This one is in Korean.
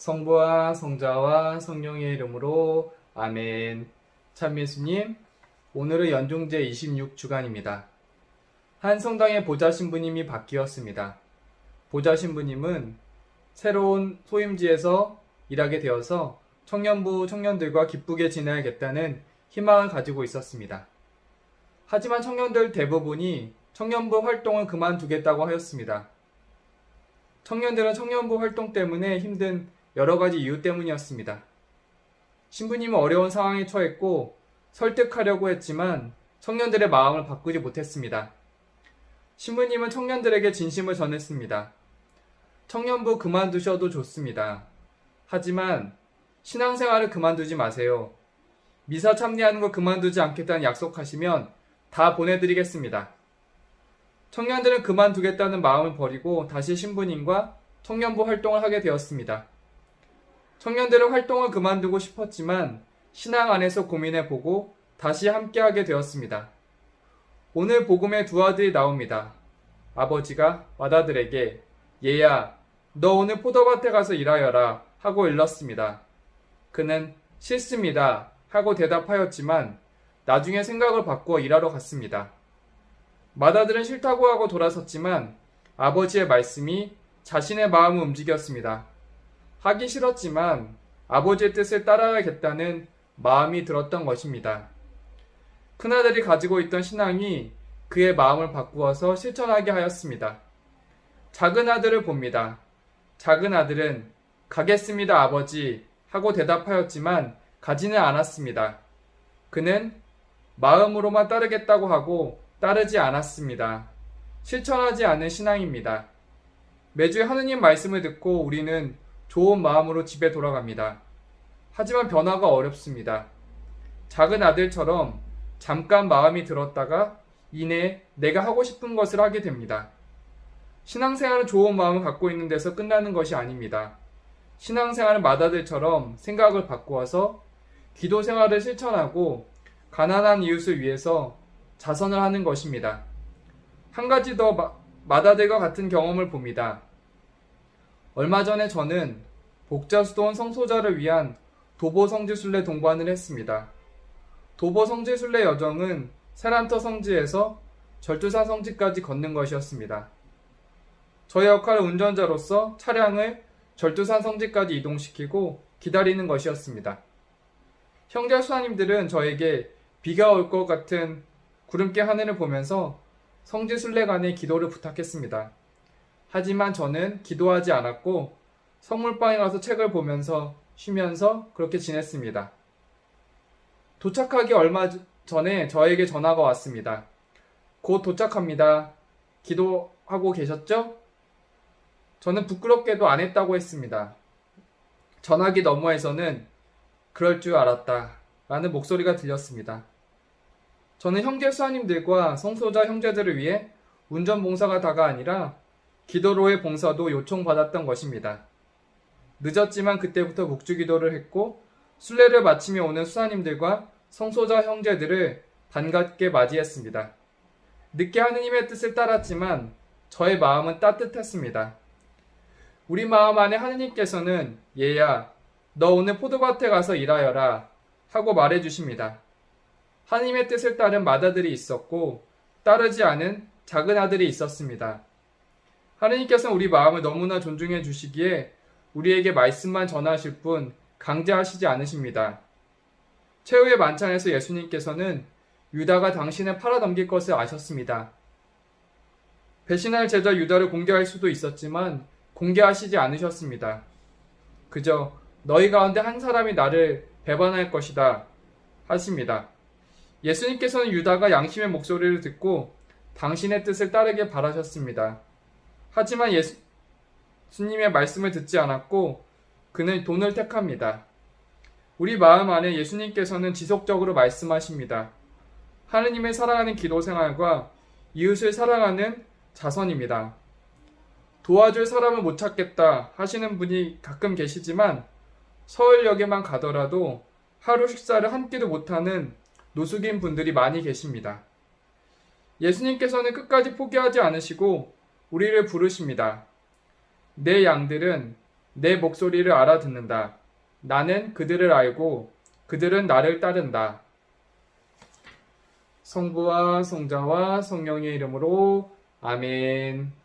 성부와 성자와 성령의 이름으로 아멘. 참 예수님, 오늘은 연중제 26주간입니다. 한 성당의 보좌 신부님이 바뀌었습니다. 보좌 신부님은 새로운 소임지에서 일하게 되어서 청년부 청년들과 기쁘게 지내야겠다는 희망을 가지고 있었습니다. 하지만 청년들 대부분이 청년부 활동을 그만두겠다고 하였습니다. 청년들은 청년부 활동 때문에 힘든 여러 가지 이유 때문이었습니다. 신부님은 어려운 상황에 처했고 설득하려고 했지만 청년들의 마음을 바꾸지 못했습니다. 신부님은 청년들에게 진심을 전했습니다. 청년부 그만두셔도 좋습니다. 하지만 신앙생활을 그만두지 마세요. 미사 참여하는 거 그만두지 않겠다는 약속하시면 다 보내드리겠습니다. 청년들은 그만두겠다는 마음을 버리고 다시 신부님과 청년부 활동을 하게 되었습니다. 청년들은 활동을 그만두고 싶었지만 신앙 안에서 고민해보고 다시 함께하게 되었습니다. 오늘 복음에 두 아들이 나옵니다. 아버지가 맏아들에게 얘야, 너 오늘 포도밭에 가서 일하여라 하고 일렀습니다. 그는 싫습니다 하고 대답하였지만 나중에 생각을 바꾸어 일하러 갔습니다. 맏아들은 싫다고 하고 돌아섰지만 아버지의 말씀이 자신의 마음을 움직였습니다. 하기 싫었지만 아버지의 뜻을 따라야겠다는 마음이 들었던 것입니다. 큰아들이 가지고 있던 신앙이 그의 마음을 바꾸어서 실천하게 하였습니다. 작은 아들을 봅니다. 작은 아들은 가겠습니다 아버지 하고 대답하였지만 가지는 않았습니다. 그는 마음으로만 따르겠다고 하고 따르지 않았습니다. 실천하지 않은 신앙입니다. 매주 하느님 말씀을 듣고 우리는 좋은 마음으로 집에 돌아갑니다. 하지만 변화가 어렵습니다. 작은 아들처럼 잠깐 마음이 들었다가 이내 내가 하고 싶은 것을 하게 됩니다. 신앙생활은 좋은 마음을 갖고 있는 데서 끝나는 것이 아닙니다. 신앙생활은 맏아들처럼 생각을 바꾸어서 기도생활을 실천하고 가난한 이웃을 위해서 자선을 하는 것입니다. 한 가지 더 맏아들과 같은 경험을 봅니다. 얼마 전에 저는 복자수도원 성소자를 위한 도보 성지순례 동반을 했습니다. 도보 성지순례 여정은 세란터 성지에서 절두산 성지까지 걷는 것이었습니다. 저의 역할은 운전자로서 차량을 절두산 성지까지 이동시키고 기다리는 것이었습니다. 형제 수사님들은 저에게 비가 올 것 같은 구름기 하늘을 보면서 성지순례간의 기도를 부탁했습니다. 하지만 저는 기도하지 않았고 성물방에 가서 책을 보면서 쉬면서 그렇게 지냈습니다. 도착하기 얼마 전에 저에게 전화가 왔습니다. 곧 도착합니다. 기도하고 계셨죠? 저는 부끄럽게도 안 했다고 했습니다. 전화기 너머에서는 그럴 줄 알았다 라는 목소리가 들렸습니다. 저는 형제 수사님들과 성소자 형제들을 위해 운전봉사가 다가 아니라 기도로의 봉사도 요청받았던 것입니다. 늦었지만 그때부터 묵주기도를 했고 순례를 마치며 오는 수사님들과 성소자 형제들을 반갑게 맞이했습니다. 늦게 하느님의 뜻을 따랐지만 저의 마음은 따뜻했습니다. 우리 마음 안에 하느님께서는 얘야, 너 오늘 포도밭에 가서 일하여라 하고 말해주십니다. 하느님의 뜻을 따른 맏아들이 있었고 따르지 않은 작은 아들이 있었습니다. 하느님께서는 우리 마음을 너무나 존중해 주시기에 우리에게 말씀만 전하실 뿐 강제하시지 않으십니다. 최후의 만찬에서 예수님께서는 유다가 당신을 팔아넘길 것을 아셨습니다. 배신할 제자 유다를 공개할 수도 있었지만 공개하시지 않으셨습니다. 그저 너희 가운데 한 사람이 나를 배반할 것이다 하십니다. 예수님께서는 유다가 양심의 목소리를 듣고 당신의 뜻을 따르길 바라셨습니다. 하지만 예수님의 말씀을 듣지 않았고 그는 돈을 택합니다. 우리 마음 안에 예수님께서는 지속적으로 말씀하십니다. 하느님을 사랑하는 기도생활과 이웃을 사랑하는 자선입니다. 도와줄 사람을 못 찾겠다 하시는 분이 가끔 계시지만 서울역에만 가더라도 하루 식사를 한 끼도 못하는 노숙인 분들이 많이 계십니다. 예수님께서는 끝까지 포기하지 않으시고 우리를 부르십니다. 내 양들은 내 목소리를 알아듣는다. 나는 그들을 알고 그들은 나를 따른다. 성부와 성자와 성령의 이름으로 아멘.